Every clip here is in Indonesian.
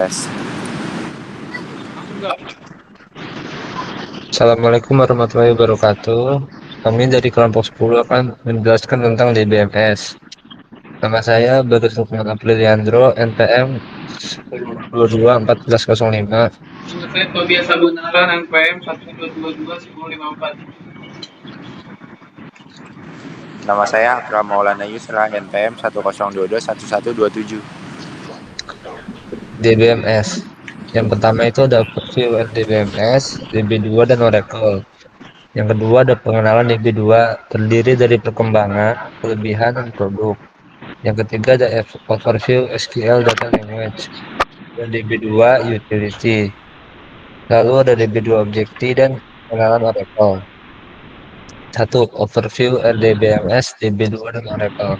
Tes. Assalamualaikum warahmatullahi wabarakatuh. Kami dari kelompok 10 akan menjelaskan tentang DBMS. Nama saya Bagus Lukman Apriliandro, NPM 10221405. Nama saya Tobias Sabunaran, NPM 1222154. Nama saya Akram Maulana Yusra, NPM 1022127. DBMS. Yang pertama itu ada overview DBMS, DB2 dan Oracle. Yang kedua ada pengenalan DB2, terdiri dari perkembangan, kelebihan, dan produk. Yang ketiga ada overview SQL Data Language. Dan DB2 Utility. Lalu ada DB2 Objective dan pengenalan Oracle. Satu, overview RDBMS, DB2 dan Oracle.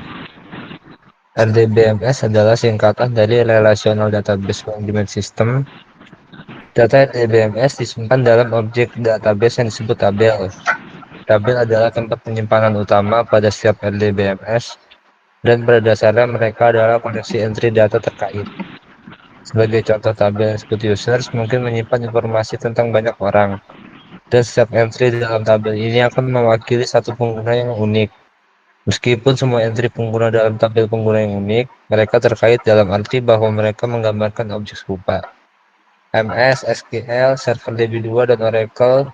RDBMS adalah singkatan dari Relational Database Management System. Data RDBMS disimpan dalam objek database yang disebut tabel. Tabel adalah tempat penyimpanan utama pada setiap RDBMS, dan pada dasarnya mereka adalah koneksi entry data terkait. Sebagai contoh, tabel yang disebut users mungkin menyimpan informasi tentang banyak orang, dan setiap entry dalam tabel ini akan mewakili satu pengguna yang unik. Meskipun semua entry pengguna dalam tabel pengguna yang unik, mereka terkait dalam arti bahwa mereka menggambarkan objek serupa. MS, SQL, Server DB2 dan Oracle,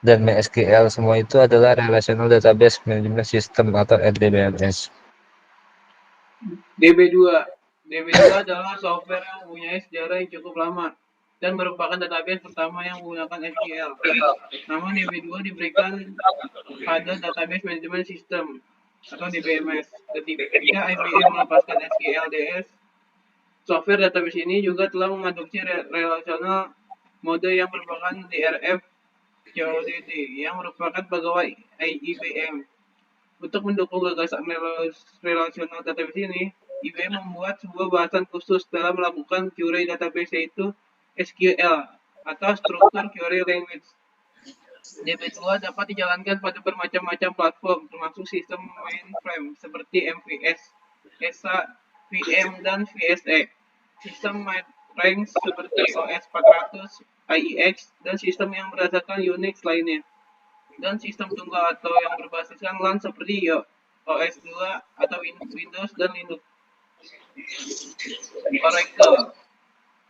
dan MySQL semua itu adalah Relational Database Management System atau RDBMS. DB2. DB2 adalah software yang mempunyai sejarah yang cukup lama dan merupakan database pertama yang menggunakan SQL. Nama DB2 diberikan pada Database Management System atau DBMS. Ketika IBM melepaskan SQLDS, software database ini juga telah mengadopsi relational mode yang merupakan DRF CODD yang merupakan pegawai IBM. Untuk mendukung gagasan relational database ini, IBM membuat sebuah bahasan khusus dalam melakukan query database, yaitu SQL atau Structured Query Language. DB2 dapat dijalankan pada bermacam-macam platform, termasuk sistem mainframe seperti MVS, ESA, VM, dan VSE. Sistem range seperti OS 400, IEX, dan sistem yang berdasarkan Unix lainnya. Dan sistem tunggal atau yang berbasiskan LAN seperti OS 2 atau Windows dan Linux. Oracle.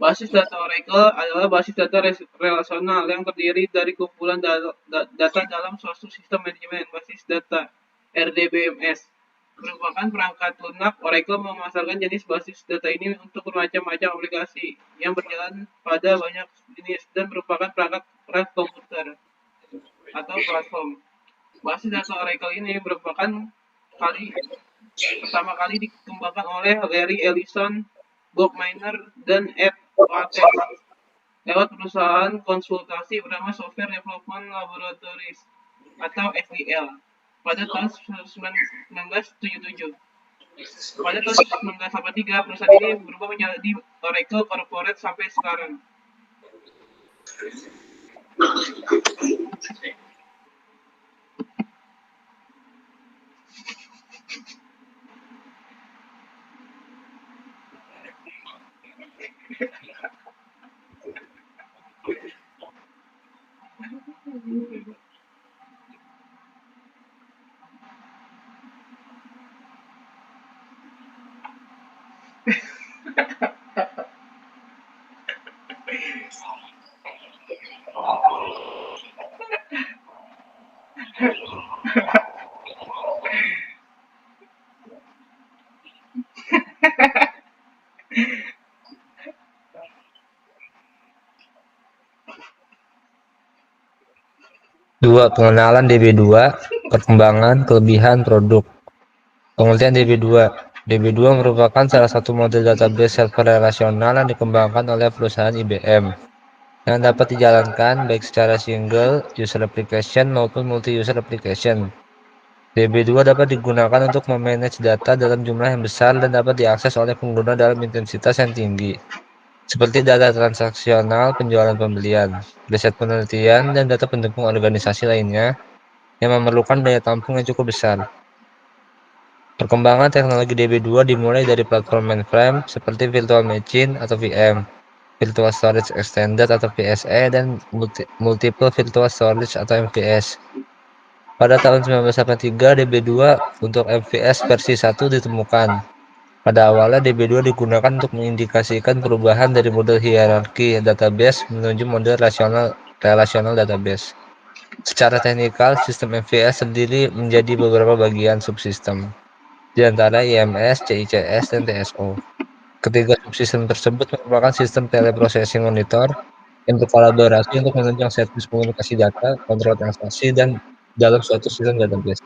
Basis data Oracle adalah basis data relasional yang terdiri dari kumpulan data dalam suatu sistem manajemen basis data RDBMS. Merupakan perangkat lunak, Oracle memasarkan jenis basis data ini untuk bermacam-macam aplikasi yang berjalan pada banyak jenis dan merupakan perangkat komputer atau platform. Basis data Oracle ini merupakan pertama kali dikembangkan oleh Larry Ellison, Bob Miner, dan Ed Wattez lewat perusahaan konsultasi bernama Software Development Laboratories atau SDL pada tahun 1977. Pada tahun 1983, perusahaan ini berubah menjadi Oracle Corporate sampai sekarang. Dua, pengenalan DB2, perkembangan, kelebihan, produk. Pengertian DB2. DB2 merupakan salah satu model database server relasional yang dikembangkan oleh perusahaan IBM, yang dapat dijalankan baik secara single user application maupun multi-user application. DB2 dapat digunakan untuk memanage data dalam jumlah yang besar dan dapat diakses oleh pengguna dalam intensitas yang tinggi, seperti data transaksional, penjualan pembelian, riset penelitian, dan data pendukung organisasi lainnya yang memerlukan daya tampung yang cukup besar. Perkembangan teknologi DB2 dimulai dari platform mainframe seperti Virtual Machine atau VM, Virtual Storage Extended atau VSE, dan Multiple Virtual Storage atau MVS. Pada tahun 1983, DB2 untuk MVS versi 1 ditemukan. Pada awalnya DB2 digunakan untuk mengindikasikan perubahan dari model hierarki database menuju model relational database. Secara teknikal, sistem MVS terdiri menjadi beberapa bagian subsistem, di antara IMS, CICS, dan TSO. Ketiga subsistem tersebut merupakan sistem teleprocessing monitor yang berkolaborasi untuk menunjang servis komunikasi data, kontrol transaksi, dan dalam suatu sistem database.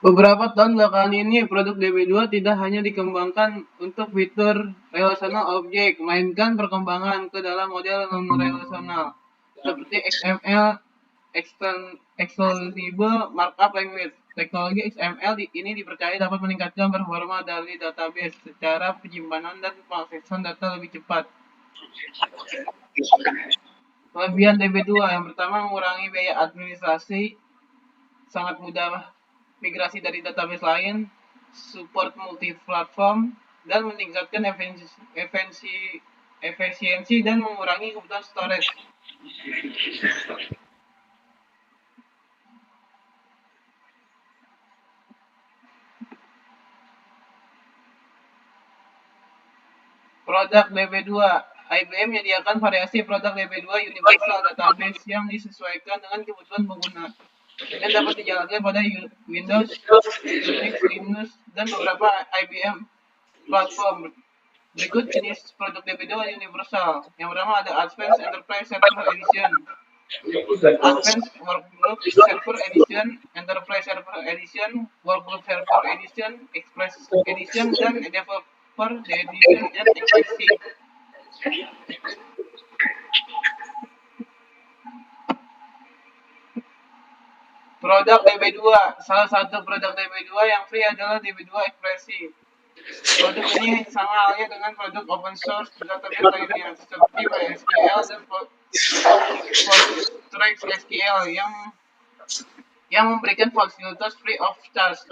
Beberapa tahun belakangan ini, produk DB2 tidak hanya dikembangkan untuk fitur relational object, melainkan perkembangan ke dalam model non-relational, seperti XML, Extensible Markup Language. Teknologi XML ini dipercaya dapat meningkatkan performa dari database secara penyimpanan dan pengaksesan data lebih cepat. Kelebihan DB2 yang pertama, mengurangi biaya administrasi, sangat mudah migrasi dari database lain, support multi-platform, dan meningkatkan efisiensi dan mengurangi kebutuhan storage. Produk DB2. IBM menyediakan variasi produk DB2 Universal Database yang disesuaikan dengan kebutuhan pengguna dan dapat dijalankan pada Windows, Unix, Linux, dan beberapa IBM platform. Berikut jenis produk DB2 Universal. Yang pertama ada Advanced Enterprise Server Edition, Advanced Workgroup Server Edition, Enterprise Server Edition, Workgroup Server Edition, Express Edition, dan Developer Edition and XPC. Produk DB2. Salah satu produk DB2 yang free adalah DB2 Ekspresi. Produk ini sama halnya dengan produk open source database lainnya seperti MySQL dan PostgreSQL yang memberikan fasilitas free of charge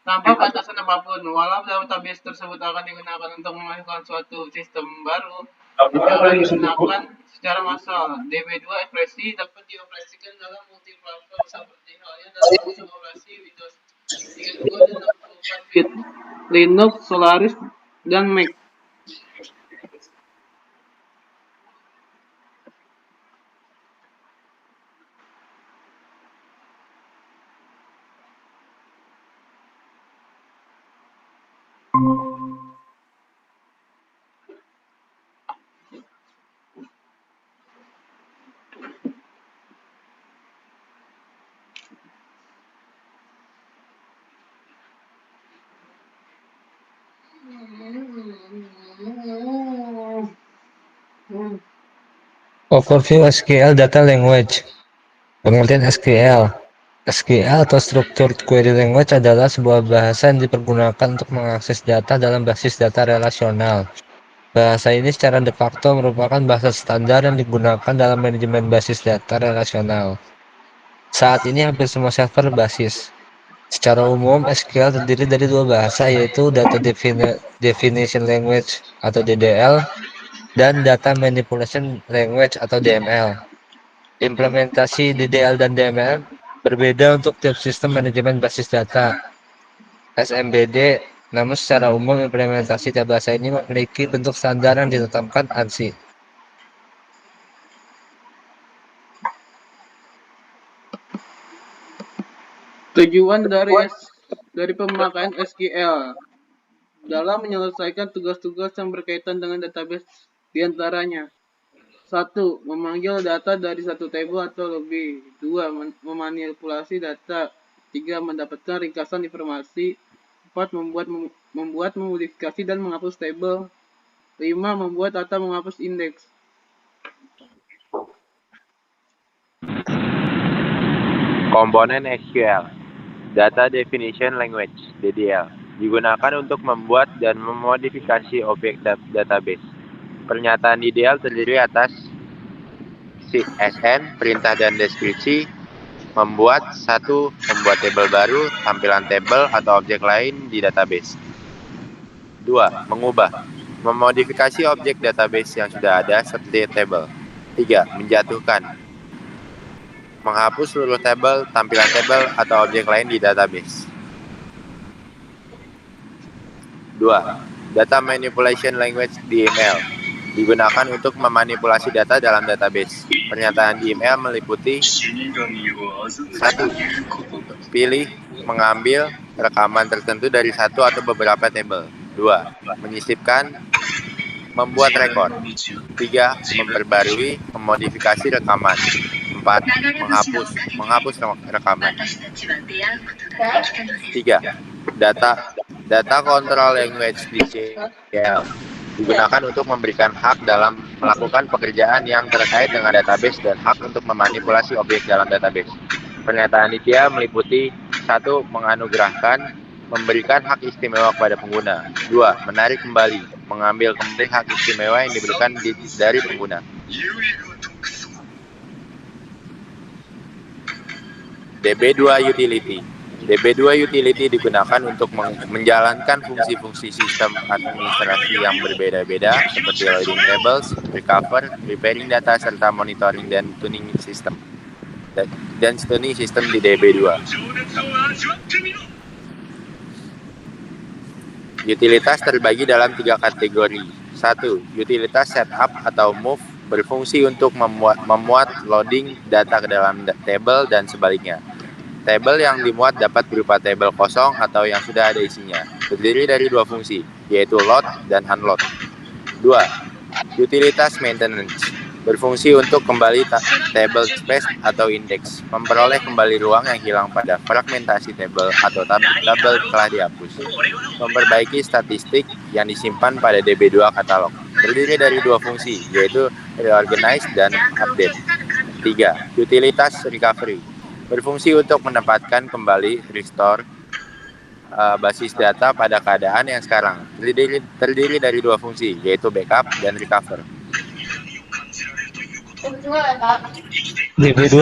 tanpa batasan apapun. Walau database tersebut akan digunakan untuk memasukkan suatu sistem baru, dapat digunakan secara massal. DB2 Ekspresi dapat dioperasikan dalam multi-platform seperti halnya dalam sistem operasi Windows 32 dan 64-bit, Linux, Solaris, dan Mac. Overview SQL Data Language. Pengertian SQL. SQL atau Structured Query Language adalah sebuah bahasa yang dipergunakan untuk mengakses data dalam basis data relasional. Bahasa ini secara de facto merupakan bahasa standar yang digunakan dalam manajemen basis data relasional. Saat ini hampir semua server berbasis. Secara umum, SQL terdiri dari dua bahasa, yaitu Data Definition Language atau DDL dan Data Manipulation Language atau DML. Implementasi DDL dan DML berbeda untuk tiap sistem manajemen basis data SMBD, namun secara umum implementasi tiap bahasa ini memiliki bentuk standar yang ditetapkan ANSI. Tujuan dari pemakaian SQL dalam menyelesaikan tugas-tugas yang berkaitan dengan database diantaranya: 1. Memanggil data dari satu tabel atau lebih. 2. Memanipulasi data. 3. Mendapatkan ringkasan informasi. 4. Membuat memodifikasi dan menghapus tabel. 5. Membuat atau menghapus indeks. Komponen SQL, Data Definition Language (DDL), digunakan untuk membuat dan memodifikasi objek database. Pernyataan DDL terdiri atas SN, perintah dan deskripsi, Membuat tabel baru, tampilan tabel atau objek lain di database. 2. Mengubah, memodifikasi objek database yang sudah ada seperti tabel. 3. Menjatuhkan, menghapus seluruh tabel, tampilan tabel, atau objek lain di database. 2. Data Manipulation Language (DML) digunakan untuk memanipulasi data dalam database. Pernyataan DML meliputi 1. Pilih, mengambil rekaman tertentu dari satu atau beberapa tabel. 2. Menyisipkan, membuat rekor. 3. Memperbarui, memodifikasi rekaman. 4. Menghapus rekaman. 3. Data Control Language (DCL) digunakan untuk memberikan hak dalam melakukan pekerjaan yang terkait dengan database dan hak untuk memanipulasi objek dalam database. Pernyataan DCL meliputi 1. Menganugerahkan, memberikan hak istimewa kepada pengguna. 2. Menarik kembali, mengambil kembali hak istimewa yang diberikan dari pengguna. DB2 Utility. DB2 Utility digunakan untuk menjalankan fungsi-fungsi sistem administrasi yang berbeda-beda seperti loading tables, recover, preparing data, serta monitoring dan tuning sistem di DB2. Utilitas terbagi dalam 3 kategori. 1. Utilitas setup atau move berfungsi untuk memuat loading data ke dalam table dan sebaliknya. Tabel yang dimuat dapat berupa tabel kosong atau yang sudah ada isinya. Terdiri dari 2 fungsi, yaitu load dan unload. 2. Utilitas maintenance berfungsi untuk kembali table space atau indeks, memperoleh kembali ruang yang hilang pada fragmentasi tabel atau tabel telah dihapus, memperbaiki statistik yang disimpan pada DB2 katalog. Terdiri dari 2 fungsi, yaitu reorganize dan update. 3. Utilitas recovery berfungsi untuk menempatkan kembali restore basis data pada keadaan yang sekarang. Terdiri dari 2 fungsi, yaitu backup dan recover. DB2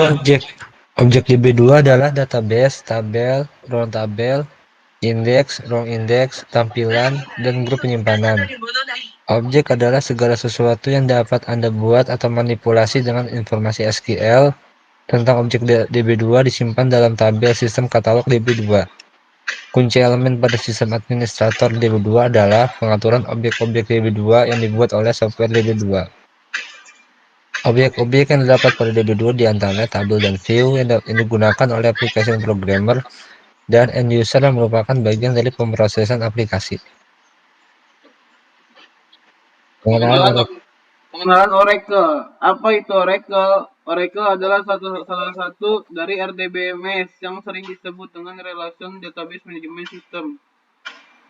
Objek DB2 adalah database, tabel, row tabel, indeks, row indeks, tampilan, dan grup penyimpanan. Objek adalah segala sesuatu yang dapat Anda buat atau manipulasi dengan informasi SQL tentang objek DB2 disimpan dalam tabel sistem katalog DB2. Kunci elemen pada sistem administrator DB2 adalah pengaturan objek-objek DB2 yang dibuat oleh software DB2. Objek-objek yang didapat pada DB2 diantaranya tabel dan view yang digunakan oleh application programmer dan end user yang merupakan bagian dari pemrosesan aplikasi. Pengenalan Oracle. Apa itu Oracle? Oracle adalah salah satu dari RDBMS yang sering disebut dengan Relation Database Management System.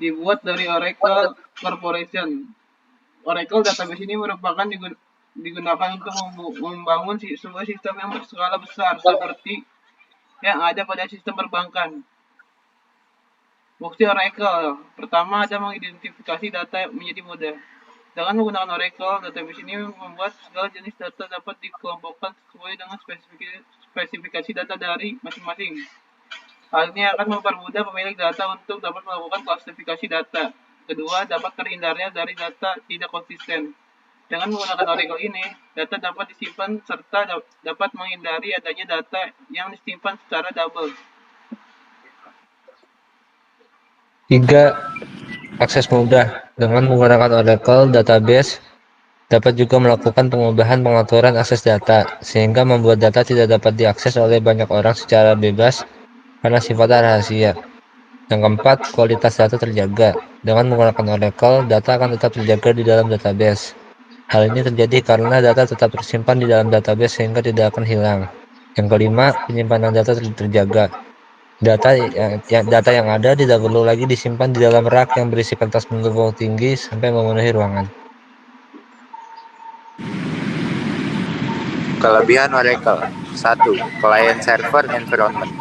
Dibuat dari Oracle Corporation. Oracle Database ini merupakan digunakan untuk membangun sebuah sistem yang berskala besar seperti yang ada pada sistem perbankan. Fungsi Oracle. Pertama, ada mengidentifikasi data menjadi mudah. Dengan menggunakan Oracle, database ini membuat segala jenis data dapat dikelompokkan sesuai dengan spesifikasi data dari masing-masing. Hal ini akan mempermudah pemilik data untuk dapat melakukan klasifikasi data. Kedua, dapat terhindarnya dari data tidak konsisten. Dengan menggunakan Oracle ini, data dapat disimpan serta dapat menghindari adanya data yang disimpan secara double. 3. Akses mudah. Dengan menggunakan Oracle Database, dapat juga melakukan pengaturan akses data, sehingga membuat data tidak dapat diakses oleh banyak orang secara bebas karena sifatnya rahasia. Yang keempat, kualitas data terjaga. Dengan menggunakan Oracle, data akan tetap terjaga di dalam database. Hal ini terjadi karena data tetap tersimpan di dalam database sehingga tidak akan hilang. Yang kelima, penyimpanan data terjaga. Data yang ada tidak perlu lagi disimpan di dalam rak yang berisi kertas menggelombang tinggi sampai memenuhi ruangan. Kelebihan Oracle. 1. Client Server Environment.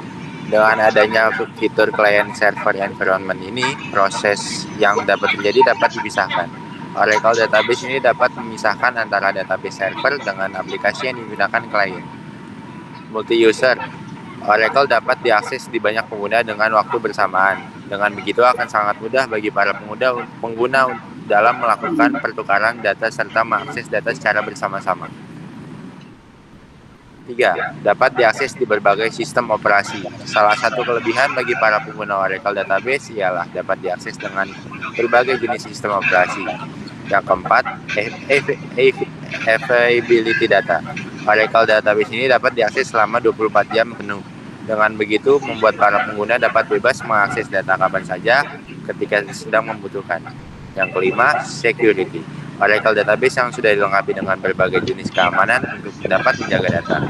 Dengan adanya fitur Client Server Environment ini, proses yang dapat terjadi dapat dipisahkan. Oracle Database ini dapat memisahkan antara database server dengan aplikasi yang digunakan klien. Multi-user. Oracle dapat diakses di banyak pengguna dengan waktu bersamaan. Dengan begitu akan sangat mudah bagi para pengguna dalam melakukan pertukaran data serta mengakses data secara bersama-sama. 3. Dapat diakses di berbagai sistem operasi. Salah satu kelebihan bagi para pengguna Oracle Database ialah dapat diakses dengan berbagai jenis sistem operasi. Yang keempat, availability data. Oracle Database ini dapat diakses selama 24 jam penuh. Dengan begitu, membuat para pengguna dapat bebas mengakses data kapan saja ketika sedang membutuhkan. Yang kelima, security. Oracle Database yang sudah dilengkapi dengan berbagai jenis keamanan untuk dapat menjaga data.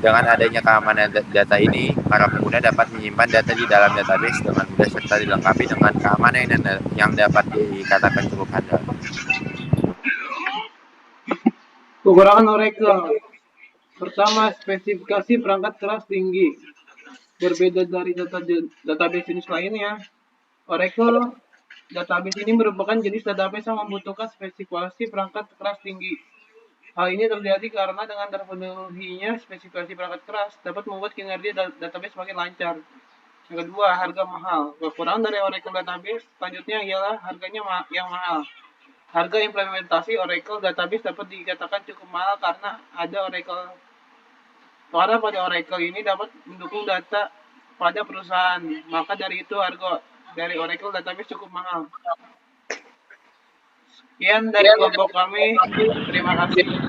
Dengan adanya keamanan data ini, para pengguna dapat menyimpan data di dalam database dengan mudah serta dilengkapi dengan keamanan yang dapat dikatakan cukup handal. Kekurangan Oracle. Pertama, spesifikasi perangkat keras tinggi. Berbeda dari database jenis lainnya, Oracle database ini merupakan jenis database yang membutuhkan spesifikasi perangkat keras tinggi. Hal ini terjadi karena dengan terpenuhinya spesifikasi perangkat keras dapat membuat kinerja database semakin lancar. Yang kedua, harga mahal. Kekurangan dari Oracle Database selanjutnya ialah harganya yang mahal. Harga implementasi Oracle Database dapat dikatakan cukup mahal karena pada Oracle ini dapat mendukung data pada perusahaan. Maka dari itu harga dari Oracle Database cukup mahal. Sekian dari kelompok kami. Terima kasih.